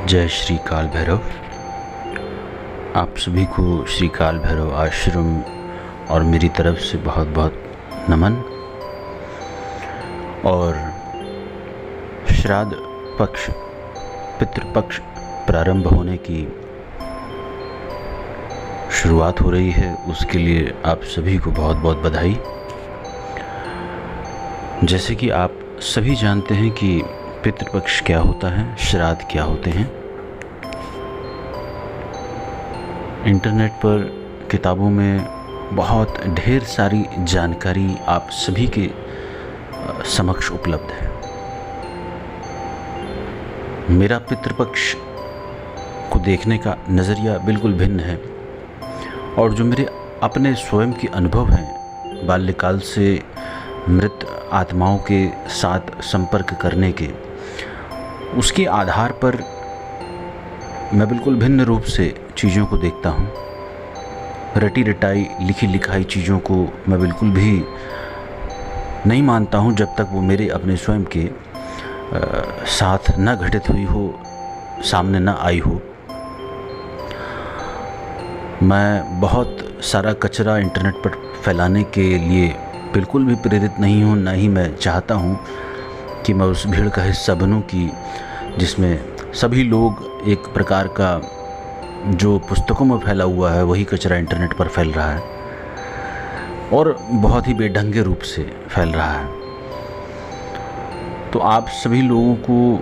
जय श्री काल भैरव। आप सभी को श्री काल भैरव आश्रम और मेरी तरफ से बहुत बहुत नमन। और श्राद्ध पक्ष पितृपक्ष प्रारंभ होने की शुरुआत हो रही है, उसके लिए आप सभी को बहुत बहुत बधाई। जैसे कि आप सभी जानते हैं कि पितृपक्ष क्या होता है, श्राद्ध क्या होते हैं। इंटरनेट पर किताबों में बहुत ढेर सारी जानकारी आप सभी के समक्ष उपलब्ध है। मेरा पितृपक्ष को देखने का नज़रिया बिल्कुल भिन्न है, और जो मेरे अपने स्वयं के अनुभव हैं बाल्यकाल से मृत आत्माओं के साथ संपर्क करने के, उसके आधार पर मैं बिल्कुल भिन्न रूप से चीज़ों को देखता हूँ। रटी रटाई लिखी लिखाई चीज़ों को मैं बिल्कुल भी नहीं मानता हूँ जब तक वो मेरे अपने स्वयं के साथ न घटित हुई हो, सामने न आई हो। मैं बहुत सारा कचरा इंटरनेट पर फैलाने के लिए बिल्कुल भी प्रेरित नहीं हूँ, ना ही मैं चाहता हूँ कि मैं उस भीड़ का हिस्सा बनूँ कि जिसमें सभी लोग एक प्रकार का जो पुस्तकों में फैला हुआ है वही कचरा इंटरनेट पर फैल रहा है, और बहुत ही बेढंगे रूप से फैल रहा है। तो आप सभी लोगों को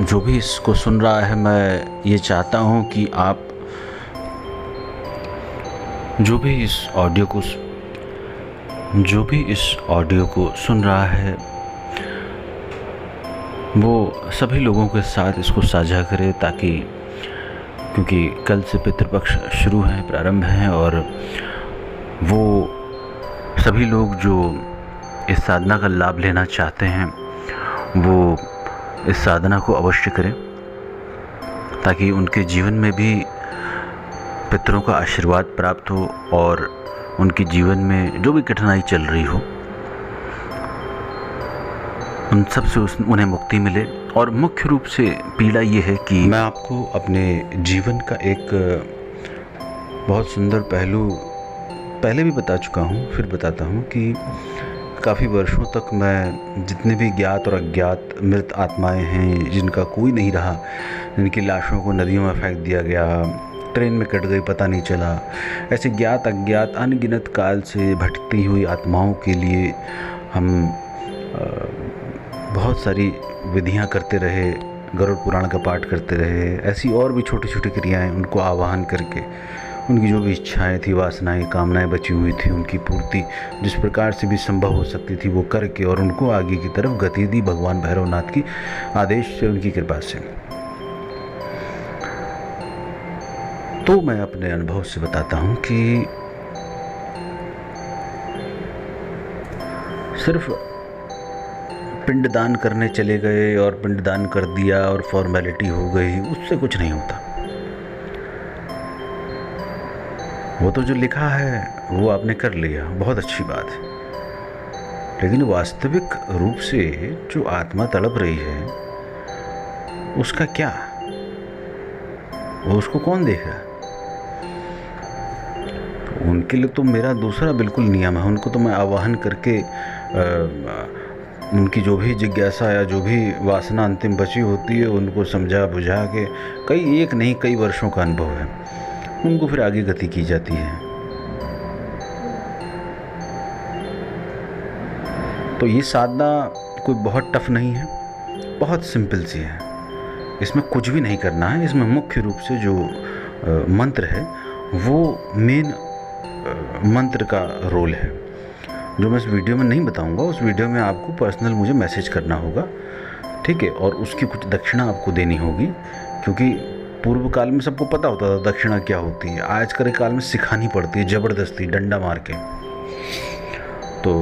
जो भी इसको सुन रहा है, मैं ये चाहता हूँ कि आप जो भी इस ऑडियो को सुन रहा है वो सभी लोगों के साथ इसको साझा करें, ताकि क्योंकि कल से पितृपक्ष शुरू है, प्रारंभ है, और वो सभी लोग जो इस साधना का लाभ लेना चाहते हैं वो इस साधना को अवश्य करें, ताकि उनके जीवन में भी पितरों का आशीर्वाद प्राप्त हो और उनके जीवन में जो भी कठिनाई चल रही हो उन सब से उन्हें मुक्ति मिले। और मुख्य रूप से पीड़ा ये है कि मैं आपको अपने जीवन का एक बहुत सुंदर पहलू पहले भी बता चुका हूँ, फिर बताता हूँ कि काफ़ी वर्षों तक मैं जितने भी ज्ञात और अज्ञात मृत आत्माएं हैं जिनका कोई नहीं रहा, जिनकी लाशों को नदियों में फेंक दिया गया, ट्रेन में कट गई पता नहीं चला, ऐसे ज्ञात अज्ञात अनगिनत काल से भटकती हुई आत्माओं के लिए हम बहुत सारी विधियां करते रहे, गरुड़ पुराण का पाठ करते रहे, ऐसी और भी छोटी छोटी क्रियाएं, उनको आवाहन करके उनकी जो भी इच्छाएं थी, वासनाएं, कामनाएं बची हुई थी, उनकी पूर्ति जिस प्रकार से भी संभव हो सकती थी वो करके और उनको आगे की तरफ गति दी भगवान भैरवनाथ की आदेश से, उनकी कृपा से। तो मैं अपने अनुभव से बताता हूँ कि सिर्फ पिंडदान करने चले गए और पिंडदान कर दिया और फॉर्मेलिटी हो गई, उससे कुछ नहीं होता। वो तो जो लिखा है वो आपने कर लिया, बहुत अच्छी बात है, लेकिन वास्तविक रूप से जो आत्मा तड़प रही है उसका क्या, वो उसको कौन देखेगा? उनके लिए तो मेरा दूसरा बिल्कुल नियम है, उनको तो मैं आवाहन करके उनकी जो भी जिज्ञासा या जो भी वासना अंतिम बची होती है उनको समझा बुझा के, कई एक नहीं कई वर्षों का अनुभव है, उनको फिर आगे गति की जाती है। तो ये साधना कोई बहुत टफ नहीं है, बहुत सिंपल सी है, इसमें कुछ भी नहीं करना है। इसमें मुख्य रूप से जो मंत्र है वो मेन मंत्र का रोल है, जो मैं इस वीडियो में नहीं बताऊंगा। उस वीडियो में आपको पर्सनल मुझे मैसेज करना होगा, ठीक है, और उसकी कुछ दक्षिणा आपको देनी होगी, क्योंकि पूर्व काल में सबको पता होता था दक्षिणा क्या होती है, आज के काल में सिखानी पड़ती है ज़बरदस्ती, डंडा मार के। तो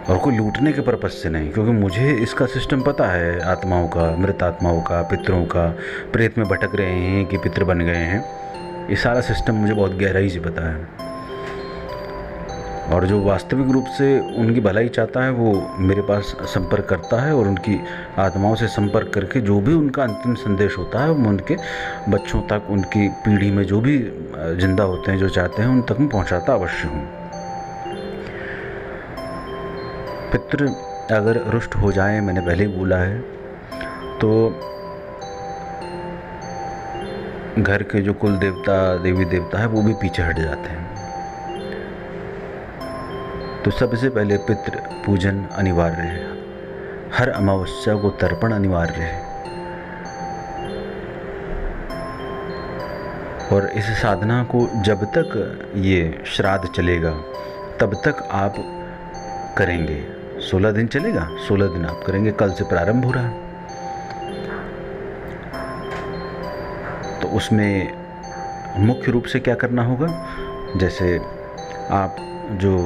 और कोई लूटने के पर्पज़ से नहीं, क्योंकि मुझे इसका सिस्टम पता है, आत्माओं का, मृत आत्माओं का, पितरों का, प्रेत में भटक रहे हैं कि पितर बन गए हैं, ये सारा सिस्टम मुझे बहुत गहराई से पता है। और जो वास्तविक रूप से उनकी भलाई चाहता है वो मेरे पास संपर्क करता है और उनकी आत्माओं से संपर्क करके जो भी उनका अंतिम संदेश होता है मैं उनके बच्चों तक, उनकी पीढ़ी में जो भी जिंदा होते हैं, जो चाहते हैं, उन तक मैं पहुंचाता अवश्य हूँ। पितृ अगर रुष्ट हो जाए, मैंने पहले ही बोला है, तो घर के जो कुल देवता, देवी देवता है वो भी पीछे हट जाते हैं। तो सबसे पहले पितृ पूजन अनिवार्य है। हर अमावस्या को तर्पण अनिवार्य है। और इस साधना को जब तक ये श्राद्ध चलेगा तब तक आप करेंगे। 16 दिन चलेगा, 16 दिन आप करेंगे। कल से प्रारंभ हो रहा है। तो उसमें मुख्य रूप से क्या करना होगा, जैसे आप जो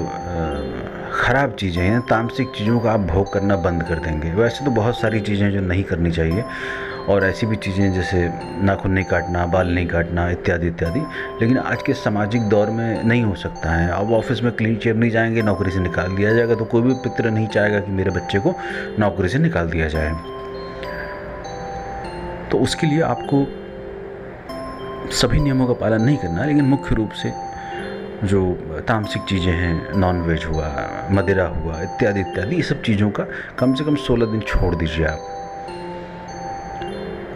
ख़राब चीज़ें हैं, तामसिक चीज़ों का आप भोग करना बंद कर देंगे। वैसे तो बहुत सारी चीज़ें जो नहीं करनी चाहिए, और ऐसी भी चीज़ें जैसे नाखून नहीं काटना, बाल नहीं काटना, इत्यादि इत्यादि, लेकिन आज के सामाजिक दौर में नहीं हो सकता है। अब ऑफिस में क्लीन शेव नहीं जाएंगे, नौकरी से निकाल दिया जाएगा, तो कोई भी पितृ नहीं चाहेगा कि मेरे बच्चे को नौकरी से निकाल दिया जाए। तो उसके लिए आपको सभी नियमों का पालन नहीं करना, लेकिन मुख्य रूप से जो तामसिक चीज़ें हैं, नॉन वेज हुआ, मदिरा हुआ, इत्यादि इत्यादि, ये सब चीज़ों का कम से कम 16 दिन छोड़ दीजिए आप।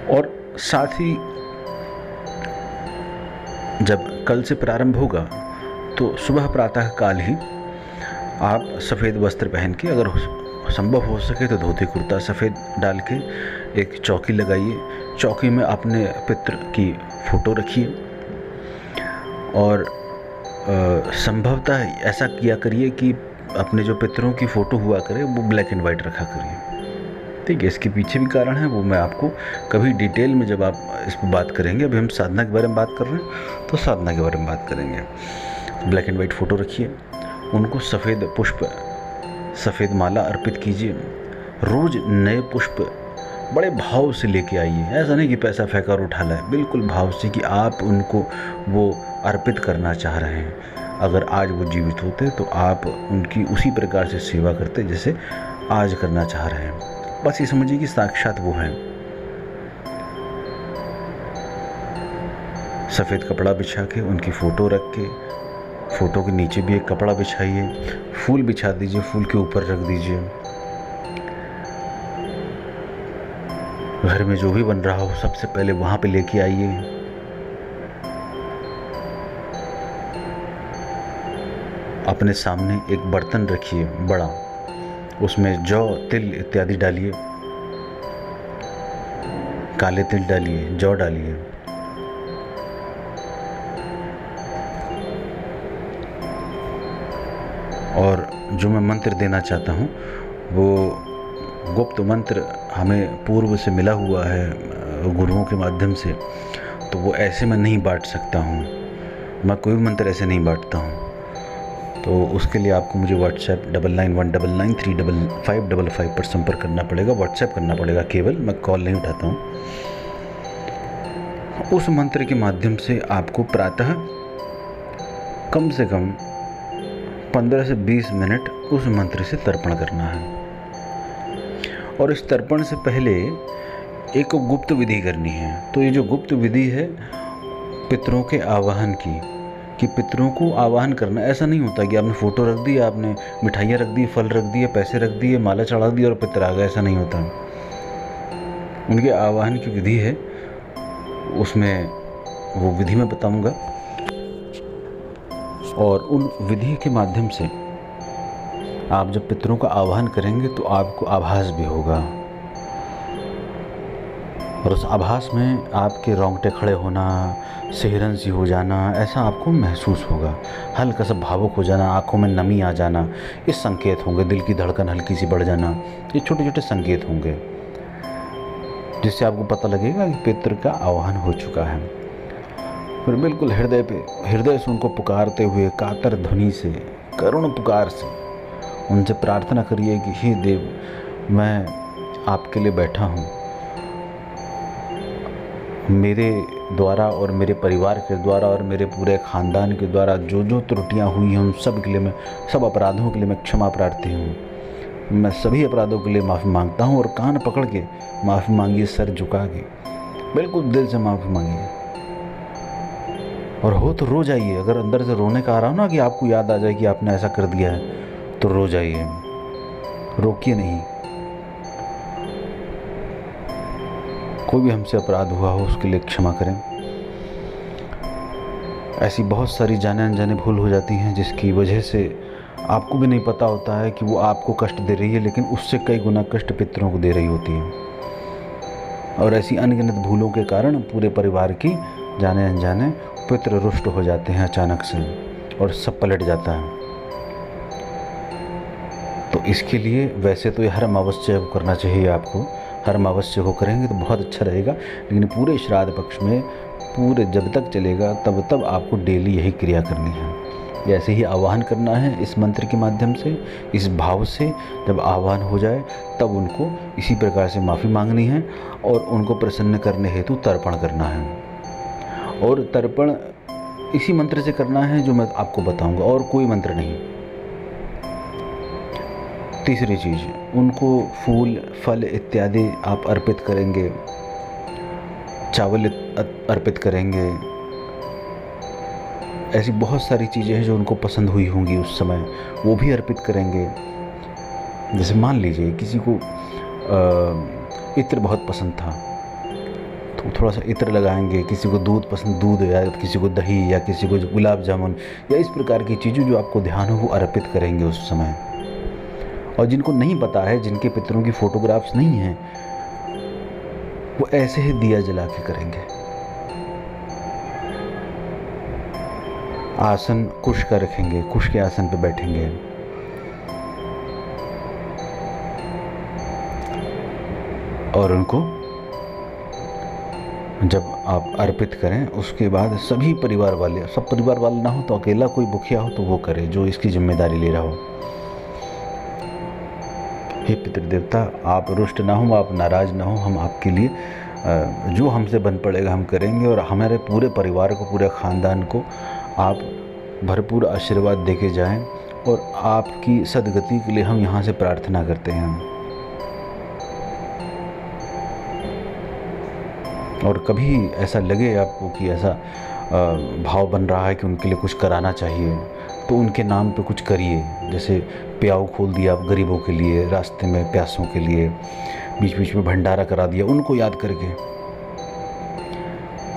और साथ ही जब कल से प्रारंभ होगा तो सुबह प्रातः काल ही आप सफ़ेद वस्त्र पहन के, अगर संभव हो सके तो धोती कुर्ता सफ़ेद डाल के एक चौकी लगाइए। चौकी में अपने पितृ की फ़ोटो रखिए और संभवतः ऐसा किया करिए कि अपने जो पितरों की फ़ोटो हुआ करे वो ब्लैक एंड वाइट रखा करिए। ठीक है, इसके पीछे भी कारण है, वो मैं आपको कभी डिटेल में जब आप इस पर बात करेंगे, अभी हम साधना के बारे में बात कर रहे हैं तो साधना के बारे में बात करेंगे। ब्लैक एंड वाइट फ़ोटो रखिए, उनको सफ़ेद पुष्प, सफ़ेद माला अर्पित कीजिए। रोज़ नए पुष्प बड़े भाव से लेके आइए। ऐसा नहीं कि पैसा फेंका और उठा लाए, बिल्कुल भाव से कि आप उनको वो अर्पित करना चाह रहे हैं। अगर आज वो जीवित होते तो आप उनकी उसी प्रकार से सेवा करते जैसे आज करना चाह रहे हैं। बस ये समझिए कि साक्षात वो हैं। सफ़ेद कपड़ा बिछा के उनकी फ़ोटो रख के, फ़ोटो के नीचे भी एक कपड़ा बिछाइए, फूल बिछा दीजिए, फूल के ऊपर रख दीजिए। घर में जो भी बन रहा हो सबसे पहले वहाँ पे लेके आइए। अपने सामने एक बर्तन रखिए बड़ा, उसमें जौ, तिल इत्यादि डालिए, काले तिल डालिए, जौ डालिए। और जो मैं मंत्र देना चाहता हूँ वो गुप्त मंत्र हमें पूर्व से मिला हुआ है गुरुओं के माध्यम से, तो वो ऐसे मैं नहीं बांट सकता हूँ। मैं कोई भी मंत्र ऐसे नहीं बांटता हूँ। तो उसके लिए आपको मुझे व्हाट्सएप 9919935555 पर संपर्क करना पड़ेगा, व्हाट्सएप करना पड़ेगा केवल, मैं कॉल नहीं उठाता हूँ। उस मंत्र के माध्यम से आपको प्रातः कम से कम 15 से 20 मिनट उस मंत्र से तर्पण करना है। और इस तर्पण से पहले एक गुप्त विधि करनी है। तो ये जो गुप्त विधि है पितरों के आवाहन की, कि पितरों को आवाहन करना, ऐसा नहीं होता कि आपने फ़ोटो रख दी, आपने मिठाइयाँ रख दी, फल रख दिए, पैसे रख दिए, माला चढ़ा दी और पितर आ गए, ऐसा नहीं होता। उनके आवाहन की विधि है, उसमें वो विधि मैं बताऊंगा। और उन विधि के माध्यम से आप जब पितरों का आवाहन करेंगे तो आपको आभास भी होगा, और उस आभास में आपके रोंगटे खड़े होना, सिहरन सी हो जाना, ऐसा आपको महसूस होगा। हल्का सा भावुक हो जाना, आंखों में नमी आ जाना, ये संकेत होंगे। दिल की धड़कन हल्की सी बढ़ जाना, ये छोटे छोटे संकेत होंगे जिससे आपको पता लगेगा कि पितृ का आवाहन हो चुका है। फिर बिल्कुल हृदय से उनको पुकारते हुए, कातर ध्वनि से, करुण पुकार से उनसे प्रार्थना करिए कि हे देव, मैं आपके लिए बैठा हूँ, मेरे द्वारा और मेरे परिवार के द्वारा और मेरे पूरे ख़ानदान के द्वारा जो जो त्रुटियां हुई हैं उन सब के लिए मैं, सब अपराधों के लिए मैं क्षमा प्रार्थी हूँ। मैं सभी अपराधों के लिए माफ़ी मांगता हूँ और कान पकड़ के माफ़ी मांगिए, सर झुका के बिल्कुल दिल से माफ़ी मांगिए। और हो तो रो जाइए। अगर अंदर से रोने का आ रहा हो ना कि आपको याद आ जाए कि आपने ऐसा कर दिया है, तो रो जाइए, रोकिए नहीं। कोई भी हमसे अपराध हुआ हो उसके लिए क्षमा करें। ऐसी बहुत सारी जाने अनजाने भूल हो जाती हैं जिसकी वजह से आपको भी नहीं पता होता है कि वो आपको कष्ट दे रही है, लेकिन उससे कई गुना कष्ट पितरों को दे रही होती है। और ऐसी अनगिनत भूलों के कारण पूरे परिवार की जाने अनजाने पितृ रुष्ट हो जाते हैं अचानक से, और सब पलट जाता है। तो इसके लिए वैसे तो ये हर अमावस्या को करना चाहिए आपको, हर अमावस्या को करेंगे तो बहुत अच्छा रहेगा। लेकिन पूरे श्राद्ध पक्ष में पूरे जब तक चलेगा तब तब आपको डेली यही क्रिया करनी है। ऐसे ही आह्वान करना है इस मंत्र के माध्यम से, इस भाव से। जब आह्वान हो जाए तब उनको इसी प्रकार से माफ़ी मांगनी है और उनको प्रसन्न करने हेतु तर्पण करना है। और तर्पण इसी मंत्र से करना है जो मैं आपको बताऊंगा, और कोई मंत्र नहीं। तीसरी चीज़, उनको फूल फल इत्यादि आप अर्पित करेंगे, चावल अर्पित करेंगे। ऐसी बहुत सारी चीज़ें हैं जो उनको पसंद हुई होंगी उस समय, वो भी अर्पित करेंगे। जैसे मान लीजिए किसी को इत्र बहुत पसंद था तो थोड़ा सा इत्र लगाएंगे, किसी को दूध पसंद, दूध, या किसी को दही, या किसी को गुलाब जामुन, या इस प्रकार की चीज़ें जो आपको ध्यान हो वो अर्पित करेंगे उस समय। और जिनको नहीं पता है, जिनके पितरों की फ़ोटोग्राफ्स नहीं हैं, वो ऐसे ही दिया जला के करेंगे। आसन कुश का रखेंगे, कुश के आसन पे बैठेंगे। और उनको जब आप अर्पित करें उसके बाद सभी परिवार वाले, सब परिवार वाले ना हो तो अकेला कोई भूखिया हो तो वो करे जो इसकी जिम्मेदारी ले रहा हो। हे पितृदेवता, आप रुष्ट ना हो, आप नाराज़ ना हो, हम आपके लिए जो हमसे बन पड़ेगा हम करेंगे। और हमारे पूरे परिवार को, पूरे ख़ानदान को आप भरपूर आशीर्वाद देके जाएं, और आपकी सद्गति के लिए हम यहाँ से प्रार्थना करते हैं। और कभी ऐसा लगे आपको कि ऐसा भाव बन रहा है कि उनके लिए कुछ कराना चाहिए, तो उनके नाम पे कुछ करिए। जैसे प्याऊ खोल दिया आप गरीबों के लिए, रास्ते में प्यासों के लिए, बीच बीच में भंडारा करा दिया उनको याद करके।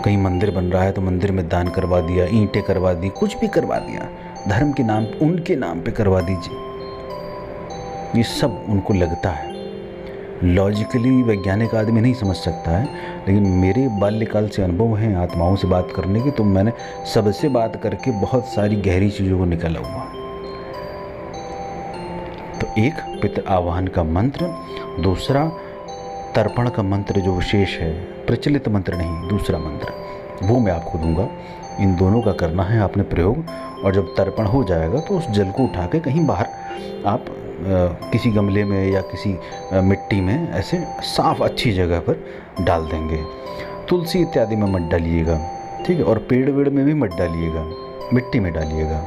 कहीं मंदिर बन रहा है तो मंदिर में दान करवा दिया, ईंटें करवा दी, कुछ भी करवा दिया, धर्म के नाम, उनके नाम पे करवा दीजिए। ये सब उनको लगता है। लॉजिकली वैज्ञानिक आदमी नहीं समझ सकता है, लेकिन मेरे बाल्यकाल से अनुभव हैं आत्माओं से बात करने के, तो मैंने सबसे बात करके बहुत सारी गहरी चीज़ों को निकाला हुआ। तो एक पितृ आह्वान का मंत्र, दूसरा तर्पण का मंत्र जो विशेष है, प्रचलित मंत्र नहीं, दूसरा मंत्र वो मैं आपको दूंगा। इन दोनों का करना है आपने प्रयोग। और जब तर्पण हो जाएगा तो उस जल को उठा के कहीं बाहर आप किसी गमले में या किसी मिट्टी में ऐसे साफ अच्छी जगह पर डाल देंगे। तुलसी इत्यादि में मत डालिएगा, ठीक है। और पेड़ वेड़ में भी मत डालिएगा, मिट्टी में डालिएगा।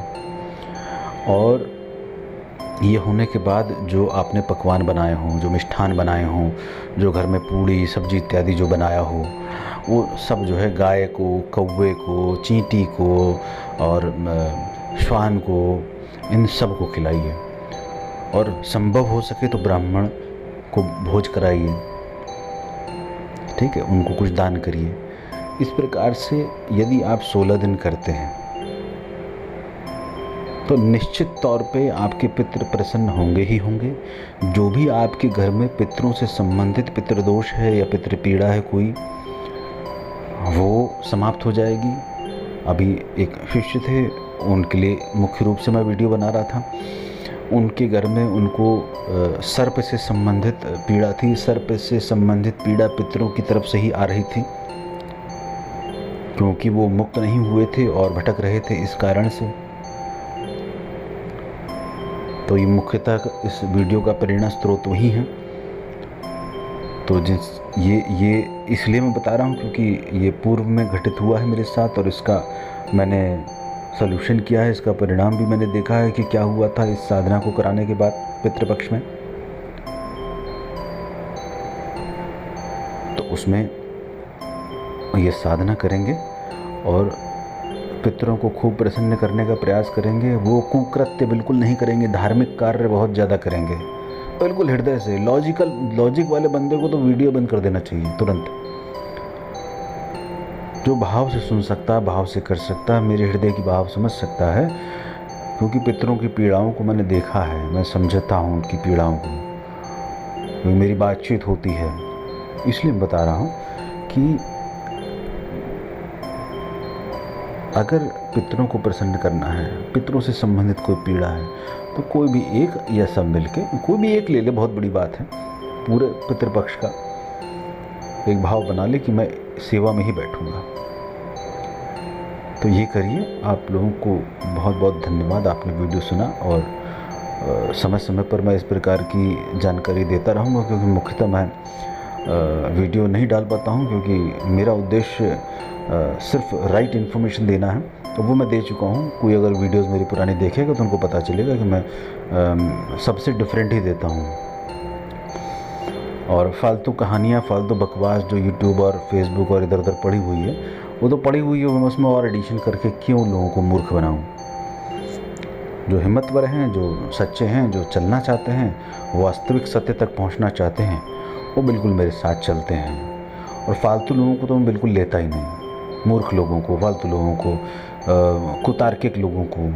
और ये होने के बाद जो आपने पकवान बनाए हों, जो मिष्ठान बनाए हों, जो घर में पूड़ी सब्जी इत्यादि जो बनाया हो, वो सब जो है गाय को, कौवे को, चींटी को और श्वान को, इन सब को खिलाइए। और संभव हो सके तो ब्राह्मण को भोज कराइए, ठीक है, उनको कुछ दान करिए। इस प्रकार से यदि आप 16 दिन करते हैं तो निश्चित तौर पे आपके पितृ प्रसन्न होंगे ही होंगे। जो भी आपके घर में पितरों से संबंधित पितृदोष है या पितृ पीड़ा है कोई, वो समाप्त हो जाएगी। अभी एक शिष्य थे, उनके लिए मुख्य रूप से मैं वीडियो बना रहा था। उनके घर में उनको सर्प से संबंधित पीड़ा थी। सर्प से संबंधित पीड़ा पितरों की तरफ से ही आ रही थी, क्योंकि वो मुक्त नहीं हुए थे और भटक रहे थे इस कारण से। तो ये मुख्यतः इस वीडियो का प्रेरणा स्रोत वही है। तो ये इसलिए मैं बता रहा हूँ क्योंकि ये पूर्व में घटित हुआ है मेरे साथ, और इसका मैंने सलूशन किया है, इसका परिणाम भी मैंने देखा है कि क्या हुआ था इस साधना को कराने के बाद पितृपक्ष में। तो उसमें ये साधना करेंगे और पितरों को खूब प्रसन्न करने का प्रयास करेंगे। वो कुकृत्य बिल्कुल नहीं करेंगे, धार्मिक कार्य बहुत ज़्यादा करेंगे, बिल्कुल हृदय से। लॉजिक वाले बंदे को तो वीडियो बंद कर देना चाहिए तुरंत। जो भाव से सुन सकता है, भाव से कर सकता है, मेरे हृदय की भाव समझ सकता है, क्योंकि पितरों की पीड़ाओं को मैंने देखा है, मैं समझता हूँ उनकी पीड़ाओं को, क्योंकि मेरी बातचीत होती है। इसलिए बता रहा हूँ कि अगर पितरों को प्रसन्न करना है, पितरों से संबंधित कोई पीड़ा है, तो कोई भी एक या सब मिलके, कोई भी एक ले ले, बहुत बड़ी बात है। पूरे पितृपक्ष का एक भाव बना ले कि मैं सेवा में ही बैठूंगा। तो ये करिए। आप लोगों को बहुत बहुत धन्यवाद, आपने वीडियो सुना, और समय समय पर मैं इस प्रकार की जानकारी देता रहूँगा, क्योंकि मुख्यतः मैं वीडियो नहीं डाल पाता हूँ, क्योंकि मेरा उद्देश्य सिर्फ राइट इन्फॉर्मेशन देना है। तो वो मैं दे चुका हूँ। कोई अगर वीडियोस मेरी पुरानी देखेगा तो उनको पता चलेगा कि मैं सबसे डिफरेंट ही देता हूँ। और फालतू कहानियाँ, फालतू बकवास जो यूट्यूब और फेसबुक और इधर उधर पड़ी हुई है, वो तो पड़ी हुई है, मैं उसमें और एडिशन करके क्यों लोगों को मूर्ख बनाऊँ। जो हिम्मतवर हैं, जो सच्चे हैं, जो चलना चाहते हैं, वास्तविक सत्य तक पहुँचना चाहते हैं, वो बिल्कुल मेरे साथ चलते हैं। और फालतू लोगों को तो मैं बिल्कुल लेता ही नहीं। मूर्ख लोगों को, फालतू लोगों को, कुतार्किक लोगों को,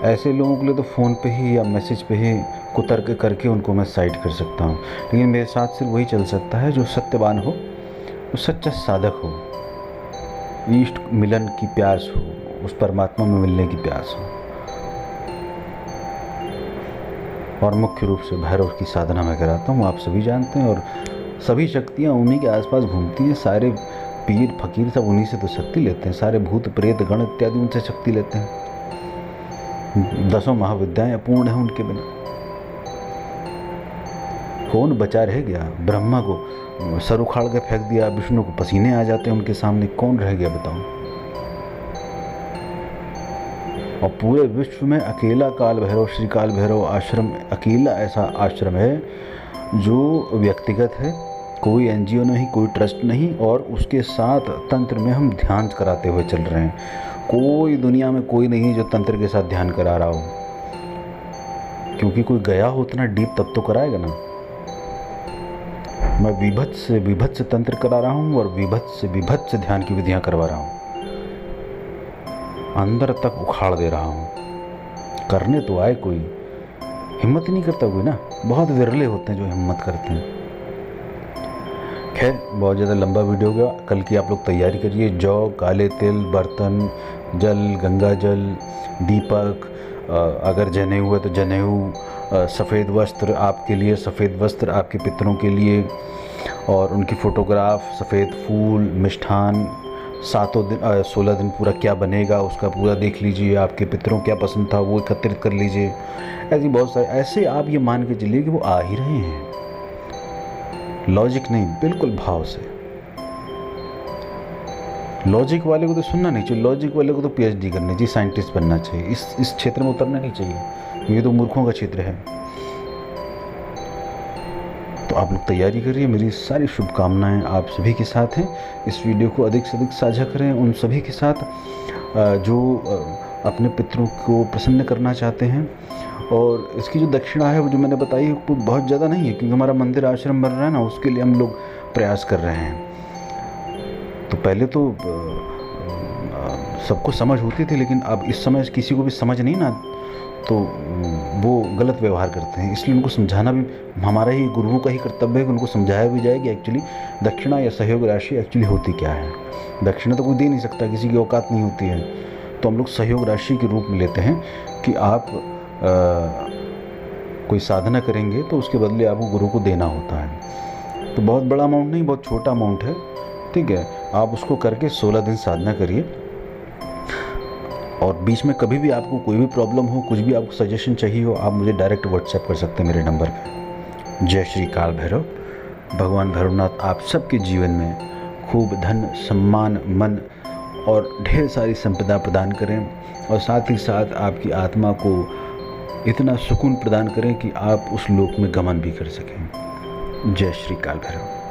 ऐसे लोगों के लिए तो फ़ोन पे ही या मैसेज पे ही कुतर्क करके उनको मैं साइड कर सकता हूँ। लेकिन मेरे साथ सिर्फ वही चल सकता है जो सत्यवान हो, जो सच्चा साधक हो, इष्ट मिलन की प्यास हो, उस परमात्मा में मिलने की प्यास हो। और मुख्य रूप से भैरव की साधना मैं कराता हूँ, आप सभी जानते हैं। और सभी शक्तियाँ उन्हीं के आसपास घूमती हैं। सारे पीर फकीर सब उन्हीं से तो शक्ति लेते हैं। सारे भूत प्रेत गण इत्यादि उनसे शक्ति लेते हैं। 10 महाविद्याएं अपूर्ण हैं उनके बिना। कौन बचा रह गया? ब्रह्मा को सर उखाड़ के फेंक दिया, विष्णु को पसीने आ जाते हैं उनके सामने, कौन रह गया बताओ? और पूरे विश्व में अकेला काल भैरव, श्री काल भैरव आश्रम अकेला ऐसा आश्रम है जो व्यक्तिगत है, कोई एनजीओ नहीं, कोई ट्रस्ट नहीं, और उसके साथ तंत्र में हम ध्यान कराते हुए चल रहे हैं। कोई दुनिया में कोई नहीं जो तंत्र के साथ ध्यान करा रहा हो, क्योंकि कोई गया हो उतना डीप तब तो कराएगा ना। मैं विभत्स तंत्र करा रहा हूँ और विभत्स ध्यान की विधियाँ करवा रहा हूँ, अंदर तक उखाड़ दे रहा हूँ। करने तो आए कोई, हिम्मत ही नहीं करता कोई ना। बहुत विरले होते हैं जो हिम्मत करते हैं। खैर, बहुत ज़्यादा लंबा वीडियो हो गया। कल की आप लोग तैयारी करिए। जौ, काले तिल, बर्तन, जल, गंगा जल, दीपक, अगर जनेऊ है तो जनेऊ, सफ़ेद वस्त्र आपके लिए, सफ़ेद वस्त्र आपके पितरों के लिए, और उनकी फ़ोटोग्राफ, सफ़ेद फूल, मिष्ठान, 16 दिन पूरा क्या बनेगा उसका पूरा देख लीजिए। आपके पितरों क्या पसंद था वो एकत्रित कर लीजिए। ऐसी बहुत सारी, ऐसे आप ये मान के चलिए कि वो आ ही रहे हैं। लॉजिक नहीं, बिल्कुल भाव से। लॉजिक वाले को तो सुनना नहीं चाहिए, लॉजिक वाले को तो पीएचडी करनी चाहिए, साइंटिस्ट बनना चाहिए। इस क्षेत्र में उतरना नहीं चाहिए, ये तो मूर्खों का क्षेत्र है। तो आप लोग तैयारी करिए। मेरी सारी शुभकामनाएं आप सभी के साथ हैं। इस वीडियो को अधिक से अधिक साझा करें उन सभी के साथ जो अपने पितरों को प्रसन्न करना चाहते हैं। और इसकी जो दक्षिणा है वो जो मैंने बताई है बहुत ज़्यादा नहीं है, क्योंकि हमारा मंदिर आश्रम बन रहा है ना, उसके लिए हम लोग प्रयास कर रहे हैं। तो पहले तो सबको समझ होती थी, लेकिन अब इस समय किसी को भी समझ नहीं ना, तो वो गलत व्यवहार करते हैं। इसलिए उनको समझाना भी हमारा ही, गुरुओं का ही कर्तव्य है कि उनको समझाया भी जाए कि एक्चुअली दक्षिणा या सहयोग राशि एक्चुअली होती क्या है। दक्षिणा तो कोई दे नहीं सकता, किसी की औकात नहीं होती है। तो हम लोग सहयोग राशि के रूप में लेते हैं कि आप कोई साधना करेंगे तो उसके बदले आपको गुरु को देना होता है। तो बहुत बड़ा अमाउंट नहीं, बहुत छोटा अमाउंट है, ठीक है। आप उसको करके 16 दिन साधना करिए। और बीच में कभी भी आपको कोई भी प्रॉब्लम हो, कुछ भी आपको सजेशन चाहिए हो, आप मुझे डायरेक्ट व्हाट्सएप कर सकते हैं मेरे नंबर पे। जय श्री काल भैरव, भगवान भैरवनाथ आप सबके जीवन में खूब धन, सम्मान, मन और ढेर सारी संपदा प्रदान करें और साथ ही साथ आपकी आत्मा को इतना सुकून प्रदान करें कि आप उस लोक में गमन भी कर सकें। जय श्री काल भैरव।